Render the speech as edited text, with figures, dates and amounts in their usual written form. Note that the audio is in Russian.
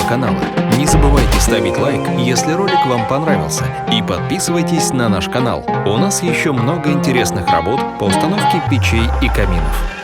канала. Не забывайте ставить лайк, если ролик вам понравился, и подписывайтесь на наш канал. У нас еще много интересных работ по установке печей и каминов.